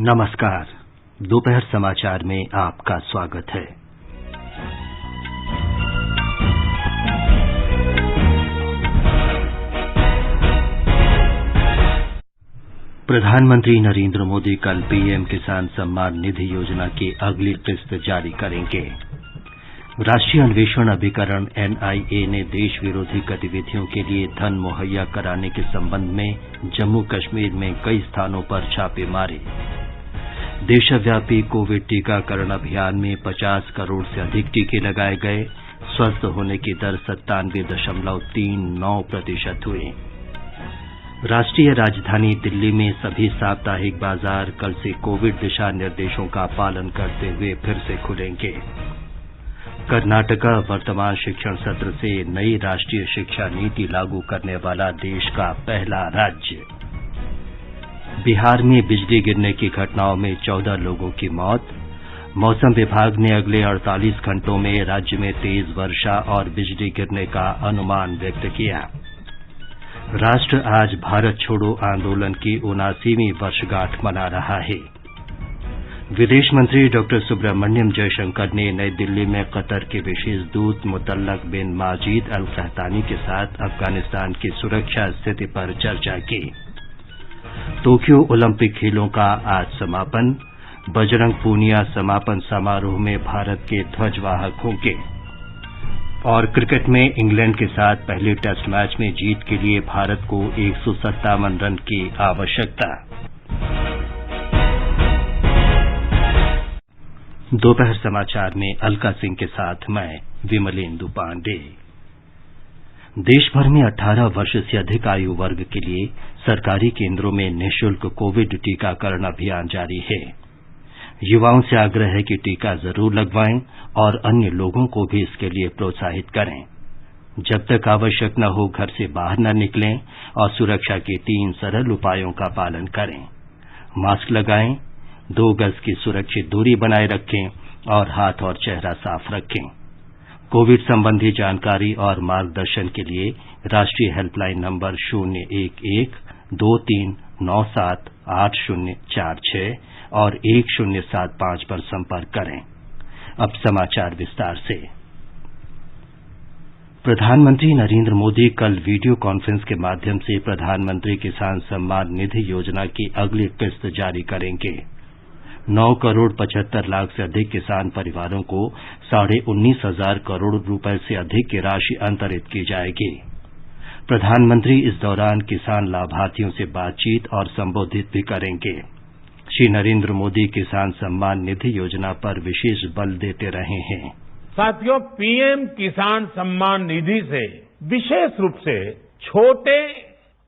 नमस्कार। दोपहर समाचार में आपका स्वागत है। प्रधानमंत्री नरेंद्र मोदी कल पीएम किसान सम्मान निधि योजना की अगली किस्त जारी करेंगे। राष्ट्रीय अन्वेषण अभिकरण एनआईए ने देश विरोधी गतिविधियों के लिए धन मुहैया कराने के संबंध में जम्मू कश्मीर में कई स्थानों पर छापे मारे। देशव्यापी कोविड टीकाकरण अभियान में 50 करोड़ से अधिक टीके लगाए गए। स्वस्थ होने की दर 97.39% हुई। राष्ट्रीय राजधानी दिल्ली में सभी साप्ताहिक बाजार कल से कोविड दिशा निर्देशों का पालन करते हुए फिर से खुलेंगे। कर्नाटक वर्तमान शिक्षण सत्र से नई राष्ट्रीय शिक्षा नीति लागू करने वाला देश का पहला राज्य। बिहार में बिजली गिरने की घटनाओं में 14 लोगों की मौत। मौसम विभाग ने अगले 48 घंटों में राज्य में तेज वर्षा और बिजली गिरने का अनुमान व्यक्त किया। राष्ट्र आज भारत छोड़ो आंदोलन की 79वीं वर्षगांठ मना रहा है। विदेश मंत्री डॉक्टर सुब्रमण्यम जयशंकर ने नई दिल्ली में कतर के विशेष दूत मुतल्लक बिन माजिद अल कहतानी के साथ अफगानिस्तान की सुरक्षा स्थिति पर चर्चा की। टोक्यो ओलंपिक खेलों का आज समापन। बजरंग पूनिया समापन समारोह में भारत के ध्वजवाहक होंगे। और क्रिकेट में इंग्लैंड के साथ पहले टेस्ट मैच में जीत के लिए भारत को 157 रन की आवश्यकता। दोपहर समाचार में अलका सिंह के साथ मैं विमलेंदु पांडे। देश भर में 18 वर्ष से अधिक आयु वर्ग के लिए सरकारी केंद्रों में निःशुल्क कोविड टीकाकरण अभियान जारी है। युवाओं से आग्रह है कि टीका जरूर लगवाएं और अन्य लोगों को भी इसके लिए प्रोत्साहित करें। जब तक आवश्यक न हो घर से बाहर न निकलें और सुरक्षा के 3 सरल उपायों का पालन करें। मास्क लगाएं, 2 गज की सुरक्षित दूरी बनाए रखें और हाथ और चेहरा साफ रखें। कोविड संबंधी जानकारी और मार्गदर्शन के लिए राष्ट्रीय हेल्पलाइन नंबर 011-2397-8046 और 1075 पर संपर्क करें। अब समाचार विस्तार से। प्रधानमंत्री नरेंद्र मोदी कल वीडियो कॉन्फ्रेंस के माध्यम से प्रधानमंत्री किसान सम्मान निधि योजना की अगली किस्त जारी करेंगे। 9 करोड़ 75 लाख से अधिक किसान परिवारों को 19,500 करोड़ रुपए से अधिक की राशि अंतरित की जाएगी। प्रधानमंत्री इस दौरान किसान लाभार्थियों से बातचीत और संबोधित भी करेंगे। श्री नरेंद्र मोदी किसान सम्मान निधि योजना पर विशेष बल देते रहे हैं। साथियों, पीएम किसान सम्मान निधि से विशेष रूप से छोटे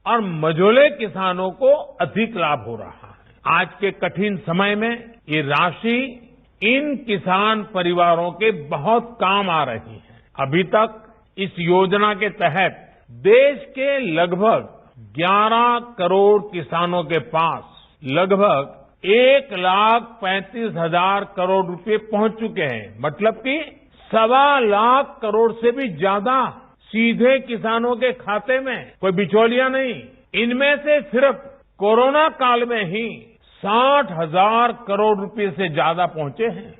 और मझोले किसानों को अधिक लाभ हो रहा है। आज के कठिन समय में ये राशि इन किसान परिवारों के बहुत काम आ रही है। अभी तक इस योजना के तहत देश के लगभग 11 करोड़ किसानों के पास लगभग 1,35,000 करोड़ रुपए पहुंच चुके हैं। मतलब कि 1.25 लाख करोड़ से भी ज्यादा सीधे किसानों के खाते में, कोई बिचौलिया नहीं। इनमें से सिर्फ कोरोना काल में ही 60,000 करोड़ रुपए से ज्यादा पहुंचे हैं।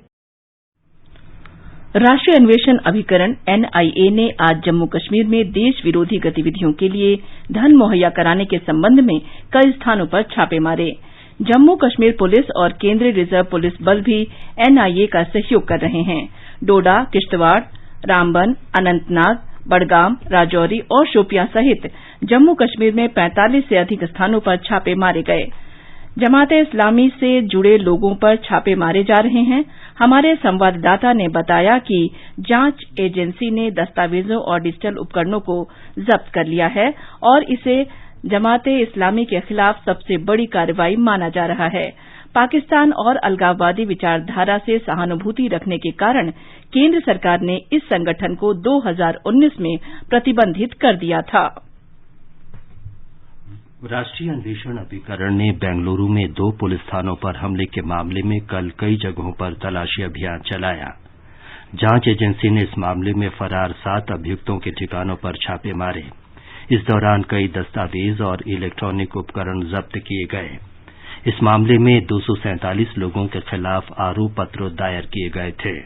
राष्ट्रीय अन्वेषण अभिकरण एनआईए ने आज जम्मू कश्मीर में देश विरोधी गतिविधियों के लिए धन मुहैया कराने के संबंध में कई स्थानों पर छापे मारे। जम्मू कश्मीर पुलिस और केंद्रीय रिजर्व पुलिस बल भी एनआईए का सहयोग कर रहे हैं। डोडा, किश्तवाड़, रामबन, अनंतनाग, बडगाम, राजौरी और शोपियां सहित जम्मू कश्मीर में 45 से अधिक स्थानों पर छापे मारे गए। जमात-ए-इस्लामी से जुड़े लोगों पर छापे मारे जा रहे हैं। हमारे संवाददाता ने बताया कि जांच एजेंसी ने दस्तावेजों और डिजिटल उपकरणों को जब्त कर लिया है और इसे जमात-ए-इस्लामी के खिलाफ सबसे बड़ी कार्रवाई माना जा रहा है। पाकिस्तान और अलगाववादी विचारधारा से सहानुभूति रखने के कारण केंद्र सरकार ने इस संगठन को 2019 में प्रतिबंधित कर दिया था। राष्ट्रीय अन्वेषण अभिकरण ने बेंगलुरु में 2 पुलिस थानों पर हमले के मामले में कल कई जगहों पर तलाशी अभियान चलाया। जांच एजेंसी ने इस मामले में फरार 7 अभियुक्तों के ठिकानों पर छापे मारे। इस दौरान कई दस्तावेज और इलेक्ट्रॉनिक उपकरण जब्त किए गए। इस मामले में 247 लोगों के खिलाफ आरोप पत्र दायर किए गए थे।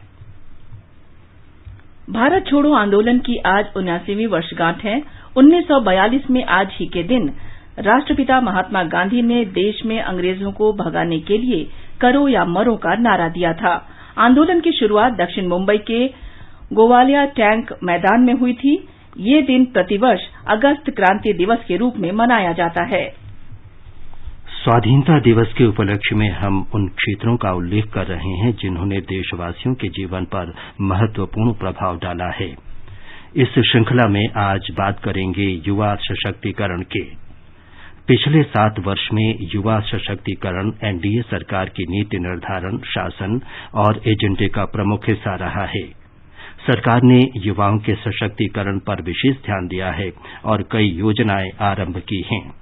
भारत छोड़ो आंदोलन की आज 79वीं वर्षगांठ है। 1942 में आज ही के दिन राष्ट्रपिता महात्मा गांधी ने देश में अंग्रेजों को भगाने के लिए करो या मरो का नारा दिया था। आंदोलन की शुरुआत दक्षिण मुंबई के गोवालिया टैंक मैदान में हुई थी। ये दिन प्रतिवर्ष अगस्त क्रांति दिवस के रूप में मनाया जाता है। स्वाधीनता दिवस के उपलक्ष्य में हम उन क्षेत्रों का उल्लेख कर रहे हैं जिन्होंने देशवासियों के जीवन पर महत्वपूर्ण प्रभाव डाला है। इस श्रृंखला में आज बात करेंगे युवा सशक्तिकरण के। पिछले 7 वर्ष में युवा सशक्तिकरण एनडीए सरकार की नीति निर्धारण, शासन और एजेंडे का प्रमुख हिस्सा रहा है। सरकार ने युवाओं के सशक्तिकरण पर विशेष ध्यान दिया है और कई योजनाएं आरंभ की हैं।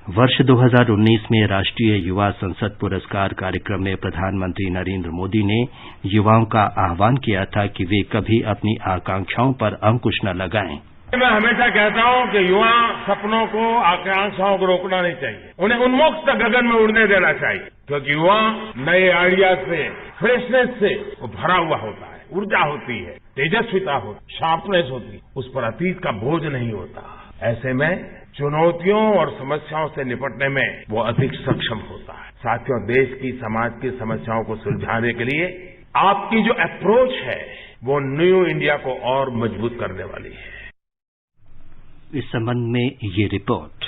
वर्ष 2019 में राष्ट्रीय युवा संसद पुरस्कार कार्यक्रम में प्रधानमंत्री नरेंद्र मोदी ने युवाओं का आह्वान किया था कि वे कभी अपनी आकांक्षाओं पर अंकुश न लगाएं। मैं हमेशा कहता हूं कि युवा सपनों को, आकांक्षाओं को रोकना नहीं चाहिए, उन्हें उन्मुक्त गगन में उड़ने देना चाहिए, क्योंकि युवा नए आइडिया से, फ्रेशनेस से वो भरा हुआ होता है, ऊर्जा होती है, तेजस्विता होती, शार्पनेस होती, उस पर अतीत का बोझ नहीं होता। ऐसे में चुनौतियों और समस्याओं से निपटने में वो अधिक सक्षम होता है। साथियों, देश की, समाज की समस्याओं को सुलझाने के लिए आपकी जो अप्रोच है वो न्यू इंडिया को और मजबूत करने वाली है। इस संबंध में ये रिपोर्ट।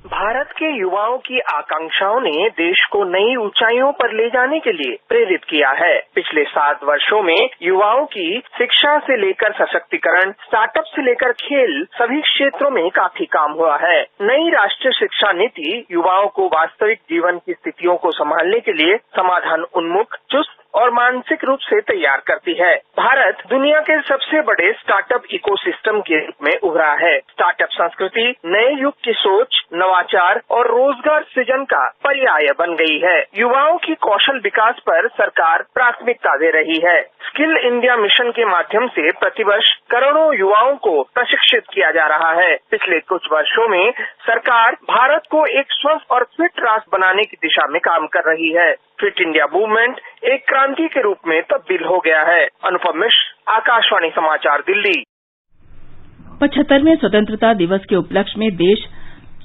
भारत के युवाओं की आकांक्षाओं ने देश को नई ऊंचाइयों पर ले जाने के लिए प्रेरित किया है। पिछले 7 वर्षों में युवाओं की शिक्षा से लेकर सशक्तिकरण, स्टार्टअप से लेकर खेल, सभी क्षेत्रों में काफी काम हुआ है। नई राष्ट्रीय शिक्षा नीति युवाओं को वास्तविक जीवन की स्थितियों को संभालने के लिए समाधान उन्मुख, चुस्त और मानसिक रूप से तैयार करती है। भारत दुनिया के सबसे बड़े स्टार्टअप इकोसिस्टम के रूप में उभरा है। स्टार्टअप संस्कृति नए युग की सोच, नवाचार और रोजगार सृजन का पर्याय बन गई है। युवाओं की कौशल विकास पर सरकार प्राथमिकता दे रही है। स्किल इंडिया मिशन के माध्यम से प्रतिवर्ष करोड़ों युवाओं को प्रशिक्षित किया जा रहा है। पिछले कुछ वर्षों में सरकार भारत को एक स्वस्थ और फिट राष्ट्र बनाने की दिशा में काम कर रही है। फिट इंडिया मूवमेंट एक क्रांति के रूप में तब्दील हो गया है। अनुपम मिश्र, आकाशवाणी समाचार, दिल्ली। 75वें स्वतंत्रता दिवस के उपलक्ष्य में देश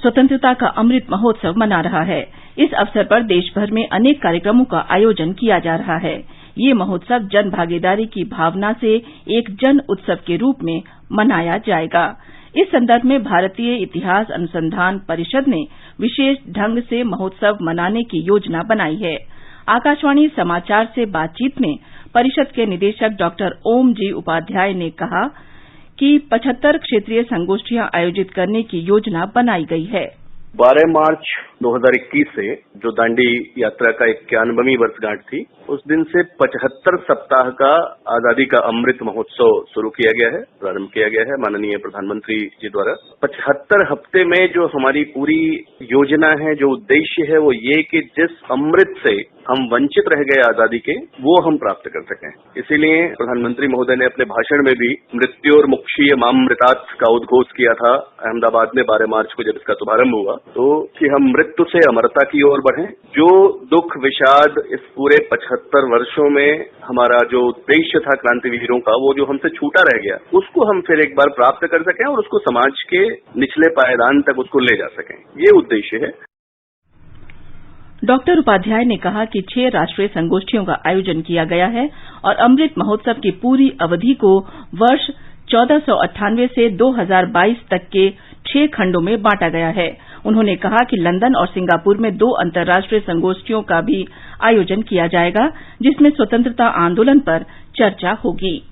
स्वतंत्रता का अमृत महोत्सव मना रहा है। इस अवसर पर देश भर में अनेक कार्यक्रमों का आयोजन किया जा रहा है। ये महोत्सव जन भागीदारी की भावना से एक जन उत्सव के रूप में मनाया जाएगा। इस संदर्भ में भारतीय इतिहास अनुसंधान परिषद ने विशेष ढंग से महोत्सव मनाने की योजना बनाई है। आकाशवाणी समाचार से बातचीत में परिषद के निदेशक डॉक्टर ओम जी उपाध्याय ने कहा कि 75 क्षेत्रीय संगोष्ठियां आयोजित करने की योजना बनाई गई है। 12 मार्च 2021 से जो दांडी यात्रा का 91वीं वर्षगांठ थी, उस दिन से 75 सप्ताह का आजादी का अमृत महोत्सव शुरू किया गया है, प्रारंभ किया गया है माननीय प्रधानमंत्री जी द्वारा। 75 हफ्ते में जो हमारी पूरी योजना है, जो उद्देश्य है, वो ये कि जिस अमृत से हम वंचित रह गए आजादी के, वो हम प्राप्त कर सकें। इसीलिए प्रधानमंत्री महोदय ने अपने भाषण में भी मृत्यु और मुक्षीय मामृतात् का उद्घोष किया था अहमदाबाद में 12 मार्च को जब इसका शुभारंभ हुआ, तो कि हम मृत्यु से अमरता की ओर बढ़ें। जो दुख विषाद इस पूरे 75 वर्षों में हमारा जो उद्देश्य था क्रांतिवीरों का, वो जो हमसे छूटा रह गया, उसको हम फिर एक बार प्राप्त कर सकें और उसको समाज के निचले पायदान तक उसको ले जा सकें, ये उद्देश्य है। डॉक्टर उपाध्याय ने कहा कि 6 राष्ट्रीय संगोष्ठियों का आयोजन किया गया है और अमृत महोत्सव की पूरी अवधि को वर्ष 1498 से 2022 तक के 6 खंडों में बांटा गया है। उन्होंने कहा कि लंदन और सिंगापुर में 2 अंतर्राष्ट्रीय संगोष्ठियों का भी आयोजन किया जाएगा, जिसमें स्वतंत्रता आंदोलन पर चर्चा होगी।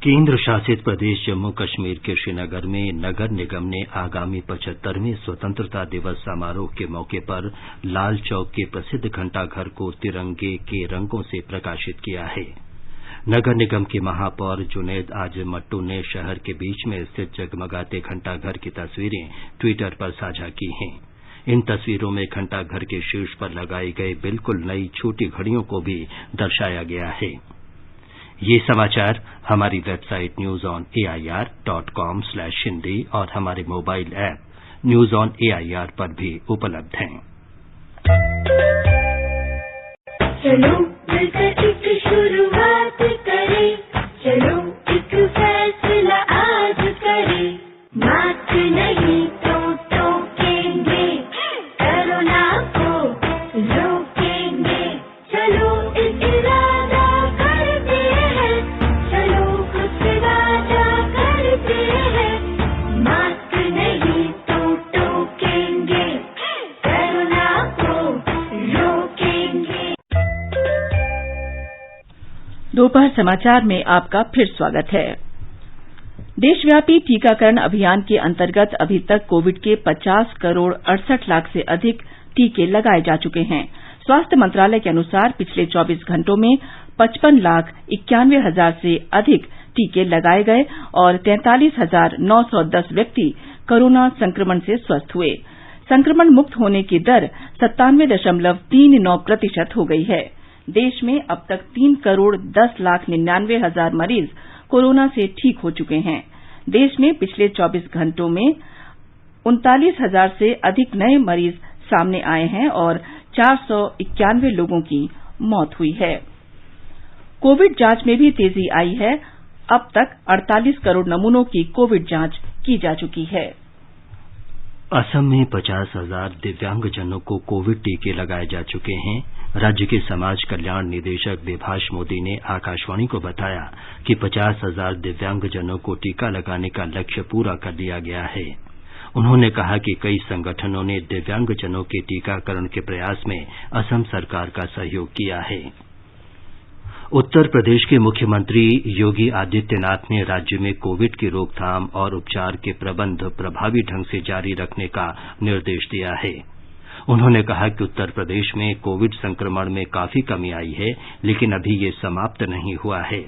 केंद्र शासित प्रदेश जम्मू कश्मीर के श्रीनगर में नगर निगम ने आगामी 75वें स्वतंत्रता दिवस समारोह के मौके पर लाल चौक के प्रसिद्ध घंटाघर को तिरंगे के रंगों से प्रकाशित किया है। नगर निगम के महापौर जुनैद आजम मट्टू ने शहर के बीच में स्थित जगमगाते घंटाघर की तस्वीरें ट्विटर पर साझा की हैं। इन तस्वीरों में घंटाघर के शीर्ष पर लगाई गई बिल्कुल नई छोटी घड़ियों को भी दर्शाया गया है। ये समाचार हमारी वेबसाइट newsonair.com/hindi और हमारे mobile app news on AIR पर भी उपलब्ध हैं। चलो मिलकर एक शुरुआत करें, चलो एक फैसला आज करें, मास्क नहीं तो टोकेंगे, कोरोना को रोकेंगे, चलो एक इरादा करते हैं, चलो कुछ वादा करते हैं, मास्क नहीं तो टोकेंगे, कोरोना को रोकेंगे। दोपहर समाचार में आपका फिर स्वागत है। देशव्यापी टीकाकरण अभियान के अंतर्गत अभी तक कोविड के 50 करोड़ 68 लाख से अधिक टीके लगाए जा चुके हैं। स्वास्थ्य मंत्रालय के अनुसार पिछले 24 घंटों में 55,91,000 से अधिक टीके लगाए गए और 43,910 व्यक्ति कोरोना संक्रमण से स्वस्थ हुए। संक्रमण मुक्त होने की दर 97.39% हो गई है। देश में अब तक 3 करोड़ 10 लाख 99,000 मरीज कोरोना से ठीक हो चुके हैं। देश में पिछले 24 घंटों में 39,000 से अधिक नए मरीज सामने आए हैं और 491 लोगों की मौत हुई है। कोविड जांच में भी तेजी आई है। अब तक 48 करोड़ नमूनों की कोविड जांच की जा चुकी है। असम में 50,000 दिव्यांगजनों को कोविड टीके लगाए जा चुके हैं। राज्य के समाज कल्याण निदेशक देभाष मोदी ने आकाशवाणी को बताया कि 50,000 दिव्यांगजनों को टीका लगाने का लक्ष्य पूरा कर लिया गया है। उन्होंने कहा कि कई संगठनों ने दिव्यांगजनों के टीकाकरण के प्रयास में असम सरकार का सहयोग किया है। उत्तर प्रदेश के मुख्यमंत्री योगी आदित्यनाथ ने राज्य में कोविड की रोकथाम और उपचार के प्रबंध प्रभावी ढंग से जारी रखने का निर्देश दिया है। उन्होंने कहा कि उत्तर प्रदेश में कोविड संक्रमण में काफी कमी आई है, लेकिन अभी ये समाप्त नहीं हुआ है,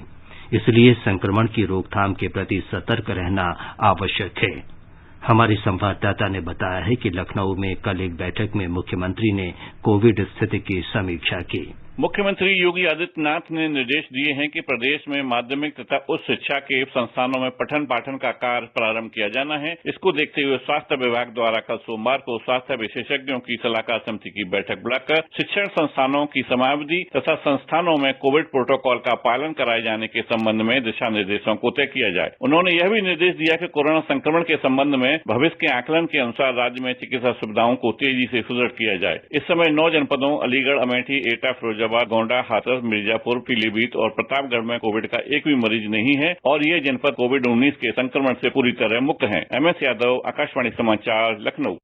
इसलिए संक्रमण की रोकथाम के प्रति सतर्क रहना आवश्यक है। हमारे संवाददाता ने बताया है कि लखनऊ में कल एक बैठक में मुख्यमंत्री ने कोविड स्थिति की समीक्षा की। मुख्यमंत्री योगी आदित्यनाथ ने निर्देश दिए हैं कि प्रदेश में माध्यमिक तथा उच्च शिक्षा के संस्थानों में पठन पाठन का कार्य प्रारंभ किया जाना है। इसको देखते हुए स्वास्थ्य विभाग द्वारा कल सोमवार को स्वास्थ्य विशेषज्ञों की सलाहकार समिति की बैठक बुलाकर शिक्षण संस्थानों की समयावधि तथा संस्थानों में कोविड प्रोटोकॉल का पालन कराए जाने के संबंध में दिशा निर्देशों को तय किया जाए। उन्होंने यह भी निर्देश दिया कि कोरोना संक्रमण के संबंध में भविष्य के आकलन के अनुसार राज्य में चिकित्सा सुविधाओं को तेजी से सुदृढ़ किया जाए। इस समय 9 जनपदों अलीगढ़, अमेठी, एटा, फिरोजाबाद, गोंडा, हाथरस, मिर्जापुर, पीलीभीत और प्रतापगढ़ में कोविड का एक भी मरीज नहीं है और ये जनपद कोविड-19 के संक्रमण से पूरी तरह मुक्त हैं। MS यादव, आकाशवाणी समाचार, लखनऊ।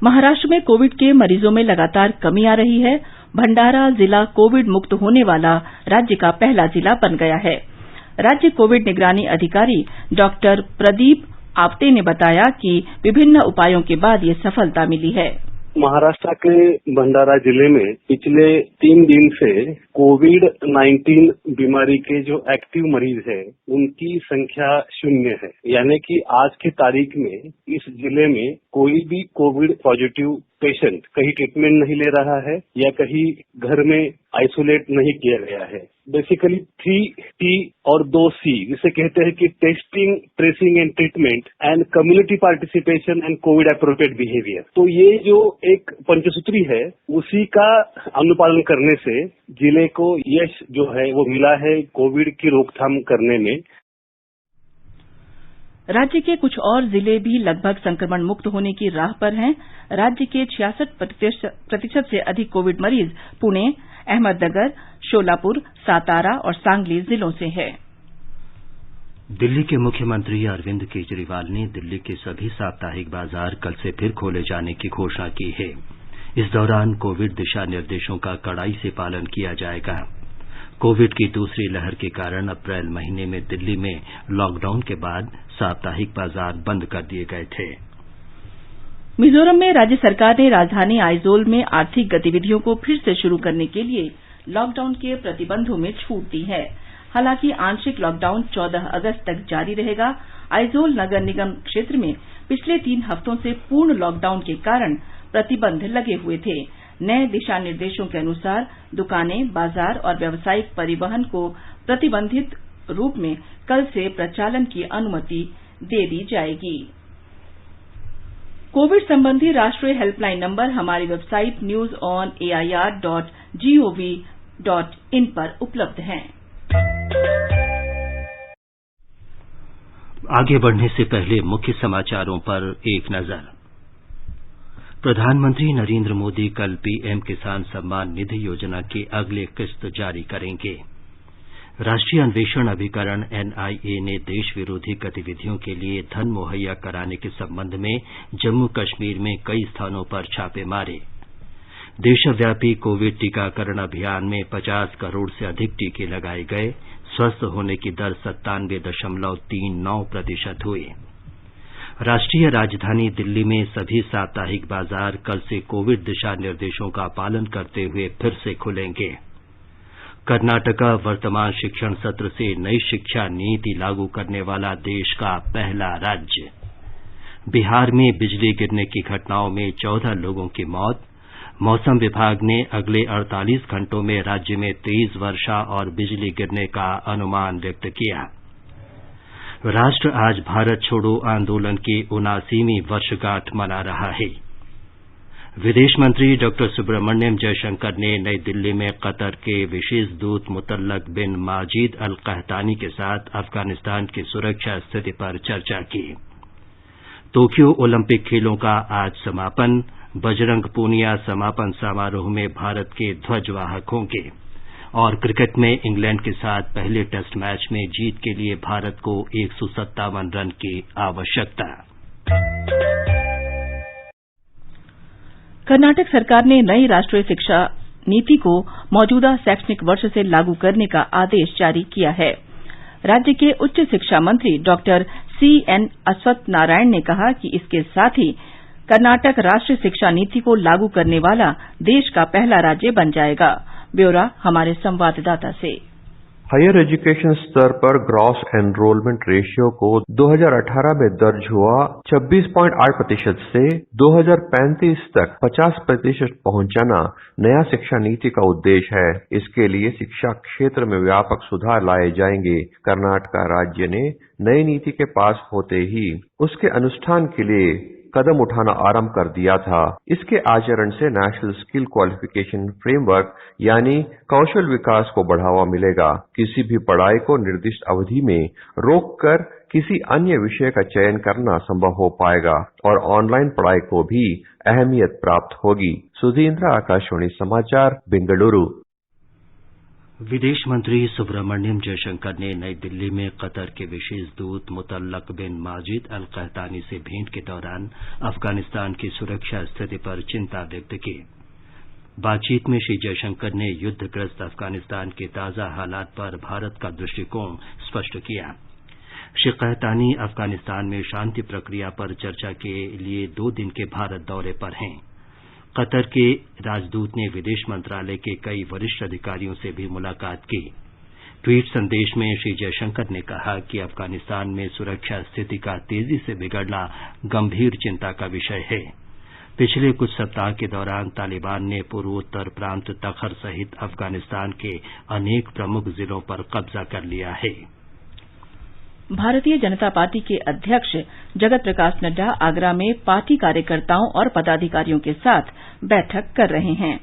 महाराष्ट्र में कोविड के मरीजों में लगातार कमी आ रही है। भंडारा जिला कोविड मुक्त होने वाला राज्य का पहला जिला बन गया है। राज्य कोविड निगरानी अधिकारी डॉक्टर प्रदीप आपटे ने बताया कि विभिन्न उपायों के बाद ये सफलता मिली है। महाराष्ट्र के भंडारा जिले में पिछले 3 दिन से कोविड-19 बीमारी के जो एक्टिव मरीज है उनकी संख्या 0 है, यानी कि आज की तारीख में इस जिले में कोई भी कोविड पॉजिटिव पेशेंट कहीं ट्रीटमेंट नहीं ले रहा है या कहीं घर में आइसोलेट नहीं किया गया है। बेसिकली 3T और 2C जिसे कहते हैं कि testing, tracing and treatment and community participation and Covid appropriate behaviour. तो ये जो एक पंचसूत्री है उसी का अनुपालन करने से जिले को यश जो है वो मिला है कोविड की रोकथाम करने में। राज्य के कुछ और जिले भी लगभग संक्रमण मुक्त होने की राह पर हैं। राज्य के 66% से अधिक कोविड मरीज पुणे, अहमदनगर, शोलापुर, सातारा और सांगली जिलों से हैं। दिल्ली के मुख्यमंत्री अरविंद केजरीवाल ने दिल्ली के सभी साप्ताहिक बाजार कल से फिर खोले जाने की घोषणा की है। इस दौरान कोविड दिशा निर्देशों का कड़ाई से पालन किया जाएगा। कोविड की दूसरी लहर के कारण अप्रैल महीने में दिल्ली में लॉकडाउन के बाद साप्ताहिक बाजार बंद कर दिए गए थे। मिजोरम में राज्य सरकार ने राजधानी आइजोल में आर्थिक गतिविधियों को फिर से शुरू करने के लिए लॉकडाउन के प्रतिबंधों में छूट दी है। हालांकि आंशिक लॉकडाउन 14 अगस्त तक जारी रहेगा। आइजोल नगर निगम क्षेत्र में पिछले 3 हफ्तों से पूर्ण लॉकडाउन के कारण प्रतिबंध लगे हुए थे। नए दिशा निर्देशों के अनुसार दुकानें, बाजार और व्यावसायिक परिवहन को प्रतिबंधित रूप में कल से प्रचालन की अनुमति दे दी जाएगी। कोविड संबंधी राष्ट्रीय हेल्पलाइन नंबर हमारी वेबसाइट newsonair.gov.in पर उपलब्ध हैं। आगे बढ़ने से पहले मुख्य समाचारों पर एक नजर। प्रधानमंत्री नरेंद्र मोदी कल पीएम किसान सम्मान निधि योजना की अगली किस्त जारी करेंगे। राष्ट्रीय अन्वेषण अभिकरण एनआईए ने देश विरोधी गतिविधियों के लिए धन मुहैया कराने के संबंध में जम्मू कश्मीर में कई स्थानों पर छापे मारे। देशव्यापी कोविड टीकाकरण अभियान में 50 करोड़ से अधिक टीके लगाए गए। स्वस्थ होने की दर 97.39% हुई। राष्ट्रीय राजधानी दिल्ली में सभी साप्ताहिक बाजार कल से कोविड दिशा निर्देशों का पालन करते हुए फिर से खुलेंगे। कर्नाटका वर्तमान शिक्षण सत्र से नई शिक्षा नीति लागू करने वाला देश का पहला राज्य। बिहार में बिजली गिरने की घटनाओं में 14 लोगों की मौत। मौसम विभाग ने अगले 48 घंटों में राज्य में तेज वर्षा और बिजली गिरने का अनुमान व्यक्त किया। राष्ट्र आज भारत छोड़ो आंदोलन की 79वीं वर्षगांठ मना रहा है। विदेश मंत्री डॉक्टर सुब्रमण्यम जयशंकर ने नई दिल्ली में कतर के विशेष दूत मुतल्लक बिन माजिद अल कहतानी के साथ अफगानिस्तान की सुरक्षा स्थिति पर चर्चा की। टोक्यो ओलंपिक खेलों का आज समापन। बजरंग पूनिया समापन समारोह में भारत के ध्वजवाहक होंगे। और क्रिकेट में इंग्लैंड के साथ पहले टेस्ट मैच में जीत के लिए भारत को 157 रन की आवश्यकता। कर्नाटक सरकार ने नई राष्ट्रीय शिक्षा नीति को मौजूदा शैक्षणिक वर्ष से लागू करने का आदेश जारी किया है। राज्य के उच्च शिक्षा मंत्री डॉक्टर सीएन अश्वत्थ नारायण ने कहा कि इसके साथ ही कर्नाटक राष्ट्रीय शिक्षा नीति को लागू करने वाला देश का पहला राज्य बन जाएगा। ब्यौरा हमारे संवाददाता से। हायर एजुकेशन स्तर पर ग्रॉस एनरोलमेंट रेशियो को 2018 में दर्ज हुआ 26.8% से 2035 तक 50% पहुंचाना नया शिक्षा नीति का उद्देश्य है। इसके लिए शिक्षा क्षेत्र में व्यापक सुधार लाए जाएंगे। कर्नाटक राज्य ने नई नीति के पास होते ही उसके अनुष्ठान के लिए कदम उठाना आरंभ कर दिया था। इसके आचरण से नेशनल स्किल क्वालिफिकेशन फ्रेमवर्क यानी कौशल विकास को बढ़ावा मिलेगा। किसी भी पढ़ाई को निर्दिष्ट अवधि में रोककर किसी अन्य विषय का चयन करना संभव हो पाएगा और ऑनलाइन पढ़ाई को भी अहमियत प्राप्त होगी। सुधींद्र, आकाशवाणी समाचार, बेंगलुरु। विदेश मंत्री सुब्रमण्यम जयशंकर ने नई दिल्ली में कतर के विशेष दूत मुतल्लक बिन माजिद अल कहतानी से भेंट के दौरान अफगानिस्तान की सुरक्षा स्थिति पर चिंता व्यक्त की। बातचीत में श्री जयशंकर ने युद्धग्रस्त अफगानिस्तान के ताजा हालात पर भारत का दृष्टिकोण स्पष्ट किया। श्री कहतानी अफगानिस्तान में शांति प्रक्रिया पर चर्चा के लिए 2 दिन के भारत दौरे पर हैं। कतर के राजदूत ने विदेश मंत्रालय के कई वरिष्ठ अधिकारियों से भी मुलाकात की। ट्वीट संदेश में श्री जयशंकर ने कहा कि अफगानिस्तान में सुरक्षा स्थिति का तेजी से बिगड़ना गंभीर चिंता का विषय है। पिछले कुछ सप्ताह के दौरान तालिबान ने पूर्वोत्तर प्रांत तखर सहित अफगानिस्तान के अनेक प्रमुख जिलों पर कब्जा कर लिया है। भारतीय जनता पार्टी के अध्यक्ष जगत प्रकाश नड्डा आगरा में पार्टी कार्यकर्ताओं और पदाधिकारियों के साथ बैठक कर रहे हैं।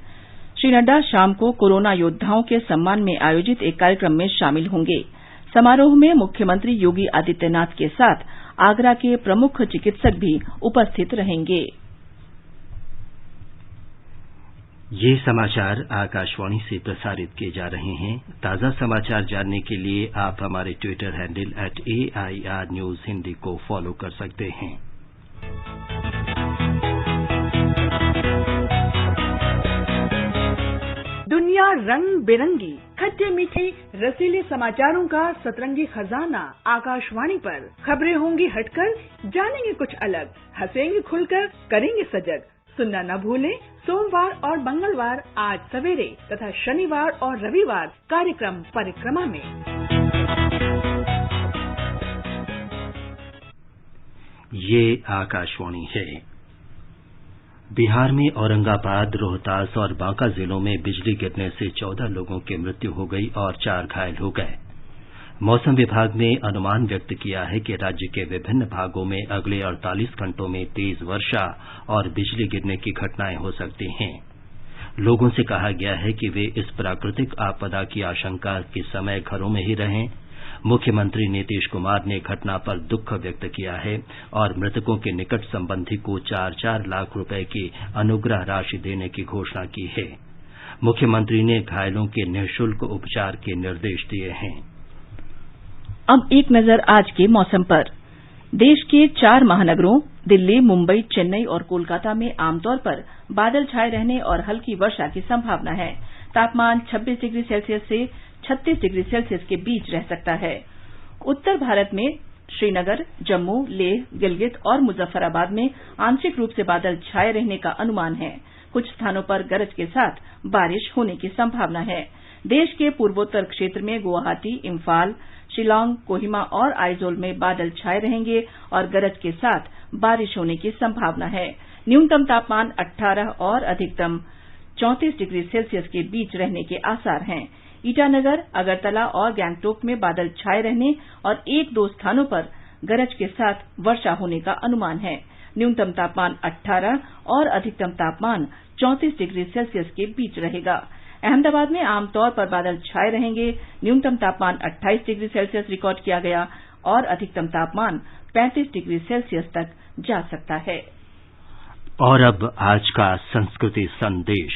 श्री नड्डा शाम को कोरोना योद्धाओं के सम्मान में आयोजित एक कार्यक्रम में शामिल होंगे। समारोह में मुख्यमंत्री योगी आदित्यनाथ के साथ आगरा के प्रमुख चिकित्सक भी उपस्थित रहेंगे। ये समाचार आकाशवाणी से प्रसारित किए जा रहे हैं। ताज़ा समाचार जानने के लिए आप हमारे Twitter handle @AIR News Hindi को फॉलो कर सकते हैं। दुनिया रंग बिरंगी, खट्टे मीठे रसीले समाचारों का सतरंगी खजाना आकाशवाणी पर। खबरें होंगी हटकर, जानेंगे कुछ अलग, हंसेंगे खुलकर, करेंगे सजग। सुनना न भूलें सोमवार और मंगलवार 8 सवेरे तथा शनिवार और रविवार कार्यक्रम परिक्रमा में। ये आकाशवाणी है। बिहार में औरंगाबाद, रोहतास और बांका जिलों में बिजली गिरने से 14 लोगों की मृत्यु हो गई और 4 घायल हो गए। मौसम विभाग ने अनुमान व्यक्त किया है कि राज्य के विभिन्न भागों में अगले 48 घंटों में तेज वर्षा और बिजली गिरने की घटनाएं हो सकती हैं। लोगों से कहा गया है कि वे इस प्राकृतिक आपदा की आशंका के समय घरों में ही रहें। मुख्यमंत्री नीतीश कुमार ने घटना पर दुख व्यक्त किया है और मृतकों के निकट संबंधी को 4-4 लाख रुपए की अनुग्रह राशि देने की घोषणा की है। मुख्यमंत्री ने घायलों के निःशुल्क उपचार के निर्देश दिए हैं। अब एक नजर आज के मौसम पर। देश के 4 महानगरों दिल्ली, मुंबई, चेन्नई और कोलकाता में आमतौर पर बादल छाए रहने और हल्की वर्षा की संभावना है। तापमान 26 डिग्री सेल्सियस से 36 डिग्री सेल्सियस के बीच रह सकता है। उत्तर भारत में श्रीनगर, जम्मू, लेह, गिलगित और मुजफ्फराबाद में आंशिक रूप से बादल छाए रहने का अनुमान है। कुछ स्थानों पर गरज के साथ बारिश होने की संभावना है। देश के पूर्वोत्तर क्षेत्र में गुवाहाटी, इम्फाल, शिलांग, कोहिमा और आइजोल में बादल छाए रहेंगे और गरज के साथ बारिश होने की संभावना है। न्यूनतम तापमान 18 और अधिकतम 34 डिग्री सेल्सियस के बीच रहने के आसार हैं। ईटानगर, अगरतला और गैंगटोक में बादल छाए रहने और 1-2 स्थानों पर गरज के साथ वर्षा होने का अनुमान है। न्यूनतम तापमान 18 और अधिकतम तापमान 34 डिग्री सेल्सियस के बीच रहेगा। अहमदाबाद में आमतौर पर बादल छाए रहेंगे। न्यूनतम तापमान 28 डिग्री सेल्सियस रिकॉर्ड किया गया और अधिकतम तापमान 35 डिग्री सेल्सियस तक जा सकता है। और अब आज का संस्कृति संदेश।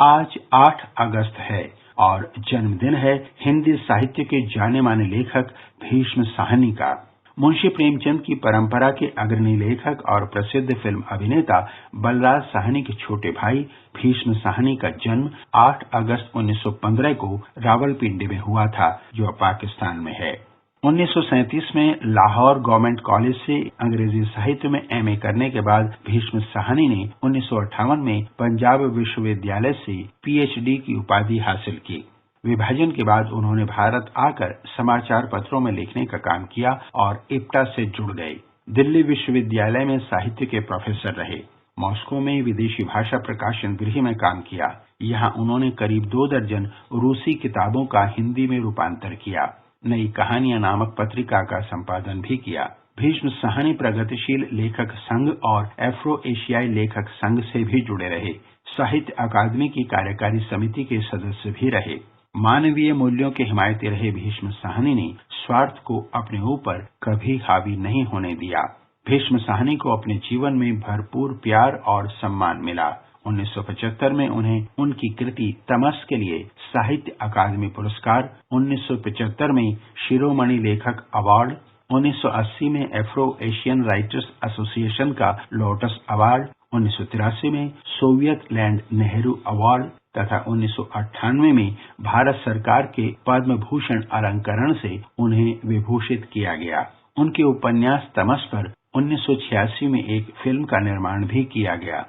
आज 8 अगस्त है और जन्मदिन है हिंदी साहित्य के जाने माने लेखक भीष्म साहनी का। मुंशी प्रेमचंद की परंपरा के अग्रणी लेखक और प्रसिद्ध फिल्म अभिनेता बलराज साहनी के छोटे भाई भीष्म साहनी का जन्म 8 अगस्त 1915 को रावलपिंडी में हुआ था, जो पाकिस्तान में है। 1937 में लाहौर गवर्नमेंट कॉलेज से अंग्रेजी साहित्य में एमए करने के बाद भीष्म साहनी ने 1958 में पंजाब विश्वविद्यालय से पीएचडी की उपाधि हासिल की। विभाजन के बाद उन्होंने भारत आकर समाचार पत्रों में लिखने का काम किया और इप्टा से जुड़ गए। दिल्ली विश्वविद्यालय में साहित्य के प्रोफेसर रहे। मॉस्को में विदेशी भाषा प्रकाशन गृह में काम किया। यहाँ उन्होंने करीब 2 दर्जन रूसी किताबों का हिंदी में रूपांतर किया। नई कहानियां नामक पत्रिका का संपादन भी किया। भीष्म साहनी प्रगतिशील लेखक संघ और एफ्रो एशियाई लेखक संघ से भी जुड़े रहे। साहित्य अकादमी की कार्यकारी समिति के सदस्य भी रहे। मानवीय मूल्यों के हिमायती रहे भीष्म साहनी ने स्वार्थ को अपने ऊपर कभी हावी नहीं होने दिया। भीष्म साहनी को अपने जीवन में भरपूर प्यार और सम्मान मिला। 1975 में उन्हें उनकी कृति तमस के लिए साहित्य अकादमी पुरस्कार, 1975 में शिरोमणि लेखक अवार्ड, 1980 में एफ्रो एशियन राइटर्स एसोसिएशन का लोटस अवार्ड, 1983 में सोवियत लैंड नेहरू अवार्ड तथा 1998 में भारत सरकार के पद्म भूषण अलंकरण से उन्हें विभूषित किया गया। उनके उपन्यास तमस पर 1986 में एक फिल्म का निर्माण भी किया गया।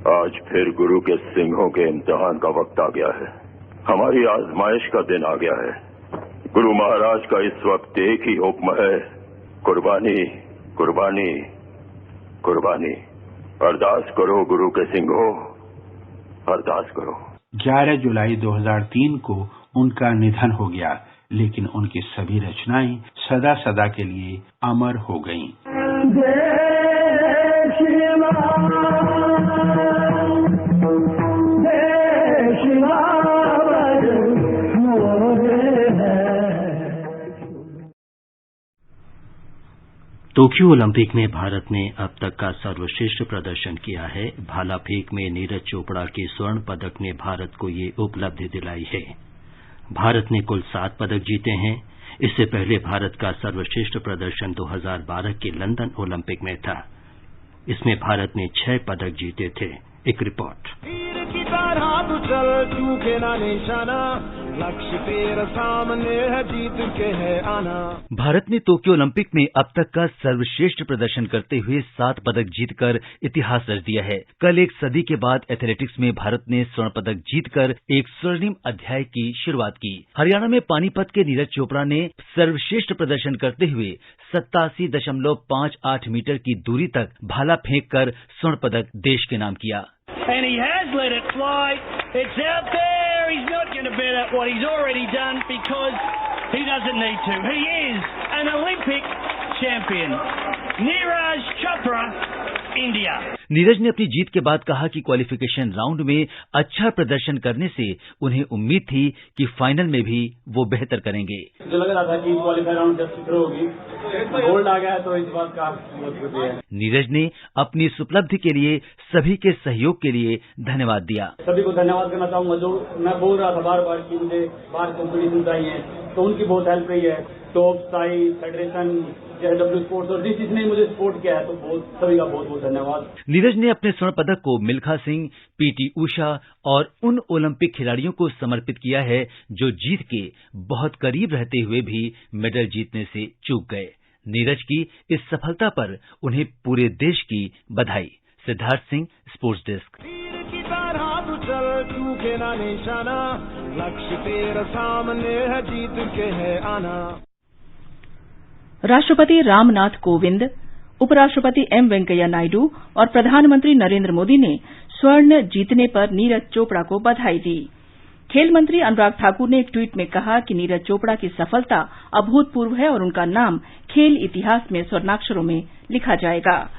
आज फिर गुरु के सिंहों के इम्तिहान का वक्त आ गया है। हमारी आजमाइश का दिन आ गया है। गुरु महाराज का इस वक्त एक ही हुक्म है, कुर्बानी, कुर्बानी, कुर्बानी। अरदास करो गुरु के सिंहों, अरदास करो। 11 जुलाई 2003 को उनका निधन हो गया, लेकिन उनकी सभी रचनाएं सदा सदा के लिए अमर हो गईं। टोक्यो ओलंपिक में भारत ने अब तक का सर्वश्रेष्ठ प्रदर्शन किया है। भाला फेंक में नीरज चोपड़ा के स्वर्ण पदक ने भारत को ये उपलब्धि दिलाई है। भारत ने कुल 7 पदक जीते हैं। इससे पहले भारत का सर्वश्रेष्ठ प्रदर्शन 2012 के लंदन ओलंपिक में था। इसमें भारत ने 6 पदक जीते थे। एक रिपोर्ट। हाथ चल चूके ना निशाना, लक्ष्य तेरा सामने है, जीत के है आना। भारत ने टोक्यो ओलंपिक में अब तक का सर्वश्रेष्ठ प्रदर्शन करते हुए 7 पदक जीतकर इतिहास रच दिया है। कल एक सदी के बाद एथलेटिक्स में भारत ने स्वर्ण पदक जीतकर एक स्वर्णिम अध्याय की शुरुआत की। हरियाणा में पानीपत के नीरज चोपड़ा ने सर्वश्रेष्ठ प्रदर्शन करते हुए 87.58 मीटर की दूरी तक भाला फेंक कर स्वर्ण पदक देश के नाम किया। And he has let it fly. It's out there. He's not going to bet at what he's already done because he doesn't need to. He is an Olympic champion. Neeraj Chopra, India. Neeraj ने अपनी जीत के बाद कहा कि qualification round में अच्छा प्रदर्शन करने से उन्हें उम्मीद थी कि फाइनल में भी वो बेहतर करेंगे। मुझे लग रहा था कि क्वालिफायर राउंड जब शुरू होगी, गोल्ड आ गया तो इस बात का बहुत खुशी है। नीरज ने अपनी इस उपलब्धि के लिए सभी के सहयोग के लिए धन्यवाद दिया। सभी को धन्यवाद करना चाहूंगा। जो मैं बोल रहा था बार बार कि मुझे बाहर कंपटीशन चाहिए, तो उनकी बहुत हेल्प रही है। Top Sai federation, JW sports और जिसने मुझे सपोर्ट किया है, तो सभी का बहुत बहुत धन्यवाद। नीरज ने अपने स्वर्ण पदक को मिल्खा सिंह, PT उषा और उन ओलंपिक खिलाड़ियों को समर्पित किया है जो जीत के बहुत करीब रहते हुए भी मेडल जीतने से चूक गए। नीरज की इस सफलता पर उन्हें पूरे देश की बधाई। Siddharth Singh, sports desk. चूके ना निशाना, लक्ष्य तेरा सामने है, जीत के है आना। राष्ट्रपति रामनाथ कोविंद, उपराष्ट्रपति M वेंकैया नायडू और प्रधानमंत्री नरेंद्र मोदी ने स्वर्ण जीतने पर नीरज चोपड़ा को बधाई दी। खेल मंत्री अनुराग ठाकुर ने एक ट्वीट में कहा कि नीरज चोपड़ा की सफलता अभूतपूर्व है और उनका नाम खेल इतिहास में स्वर्णाक्षरों में लिखा जाएगा।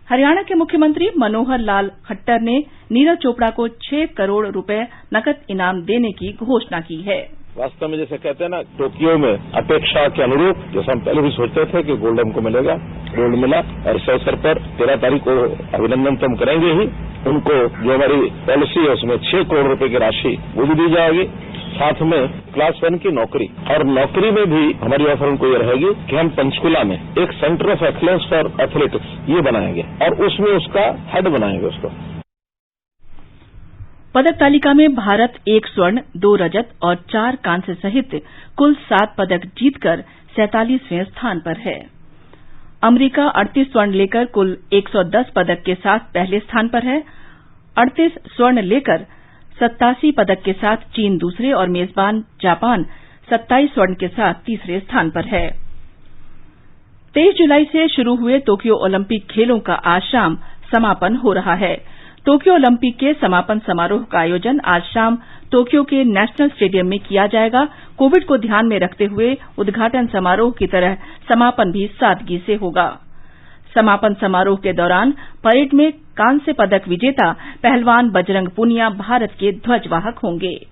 हरियाणा के मुख्यमंत्री मनोहर लाल खट्टर ने नीरज चोपड़ा को 6 करोड़ रुपए नकद इनाम देने की घोषणा की है। वास्तव में जैसे कहते हैं ना, टोक्यो में अपेक्षा के अनुरूप जैसे हम पहले भी सोचते थे कि गोल्ड हमको मिलेगा, गोल्ड मिला। और इस अवसर पर 13 तारीख को अभिनंदन तो हम करेंगे ही, उनको जो हमारी पॉलिसी है उसमें 6 करोड़ रुपए की राशि वो भी दी जाएगी, साथ में क्लास 1 की नौकरी। और नौकरी में भी हमारी ऑफर उनको ये रहेगी कि हम पंचकुला में एक centre of excellence for athletics ये बनाएंगे और उसमें उसका हेड बनाएंगे उसको। पदक तालिका में भारत 1 स्वर्ण, 2 रजत और 4 कांस्य सहित कुल 7 पदक जीतकर 47वें स्थान पर है। अमरीका 38 स्वर्ण लेकर कुल 110 पदक के साथ पहले स्थान पर है। 38 स्वर्ण लेकर 87 पदक के साथ चीन दूसरे और मेजबान जापान 27 स्वर्ण के साथ तीसरे स्थान पर है। 23 जुलाई से शुरू हुए टोक्यो ओलंपिक खेलों का आज शाम समापन हो रहा है। टोक्यो ओलंपिक के समापन समारोह का आयोजन आज शाम टोक्यो के नेशनल स्टेडियम में किया जाएगा। कोविड को ध्यान में रखते हुए उद्घाटन समारोह की तरह समापन भी सादगी से होगा। समापन समारोह के दौरान परेड में कांस्य पदक विजेता पहलवान बजरंग पुनिया भारत के ध्वजवाहक होंगे।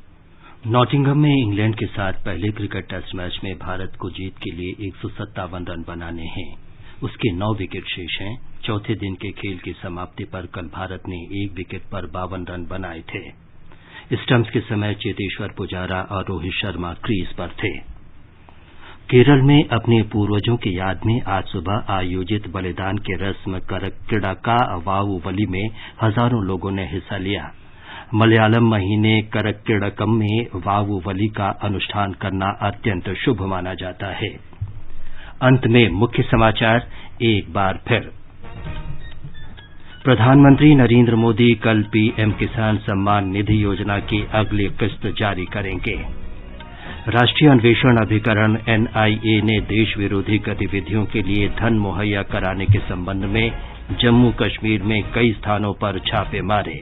नॉटिंघम में इंग्लैंड के साथ पहले क्रिकेट टेस्ट मैच में भारत को जीत के लिए 157 रन बनाने हैं। उसके 9 विकेट शेष हैं। चौथे दिन के खेल की समाप्ति पर कल भारत ने 1 विकेट पर 52 रन बनाए थे। स्टंप्स के समय चेतेश्वर पुजारा और रोहित शर्मा क्रीज पर थे। केरल में अपने पूर्वजों की याद में आज सुबह आयोजित बलिदान की रस्म करक्किड़का वावुवली में हजारों लोगों ने हिस्सा लिया। मलयालम महीने करक्किड़कम में वावुवली का अनुष्ठान करना अत्यंत शुभ माना जाता है। अंत में मुख्य समाचार एक बार फिर। प्रधानमंत्री नरेंद्र मोदी कल PM किसान सम्मान निधि योजना की अगली किस्त जारी करेंगे। राष्ट्रीय अन्वेषण अभिकरण NIA ने देश विरोधी गतिविधियों के लिए धन मुहैया कराने के संबंध में जम्मू कश्मीर में कई स्थानों पर छापे मारे।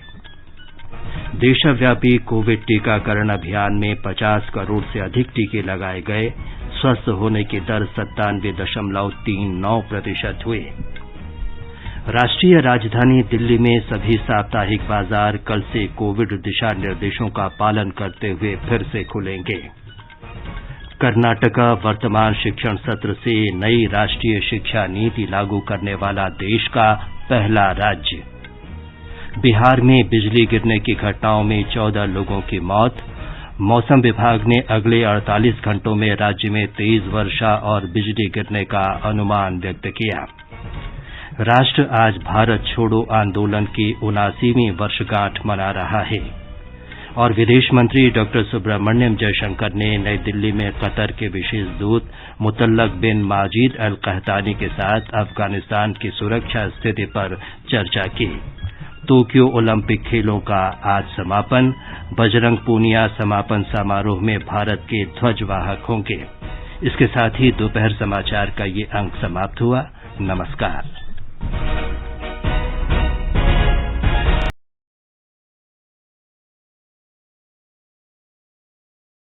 देशव्यापी कोविड टीकाकरण अभियान में 50 करोड़ से अधिक टीके लगाए गए। स्वस्थ होने की दर 97.39% हुई। राष्ट्रीय राजधानी दिल्ली में सभी साप्ताहिक बाजार कल से कोविड दिशा निर्देशों का पालन करते हुए फिर से खुलेंगे। कर्नाटका वर्तमान शिक्षण सत्र से नई राष्ट्रीय शिक्षा नीति लागू करने वाला देश का पहला राज्य। बिहार में बिजली गिरने की घटनाओं में 14 लोगों की मौत। मौसम विभाग ने अगले 48 घंटों में राज्य में तेज वर्षा और बिजली गिरने का अनुमान व्यक्त किया। राष्ट्र आज भारत छोड़ो आंदोलन की 79वीं वर्षगांठ मना रहा है। और विदेश मंत्री डॉक्टर सुब्रमण्यम जयशंकर ने नई दिल्ली में कतर के विशेष दूत मुतल्लक बिन माजिद अल कहतानी के साथ अफगानिस्तान की सुरक्षा स्थिति पर चर्चा की। टोक्यो ओलंपिक खेलों का आज समापन। बजरंग पूनिया समापन समारोह में भारत के ध्वजवाहक होंगे। इसके साथ ही दोपहर समाचार का ये अंक समाप्त हुआ। नमस्कार।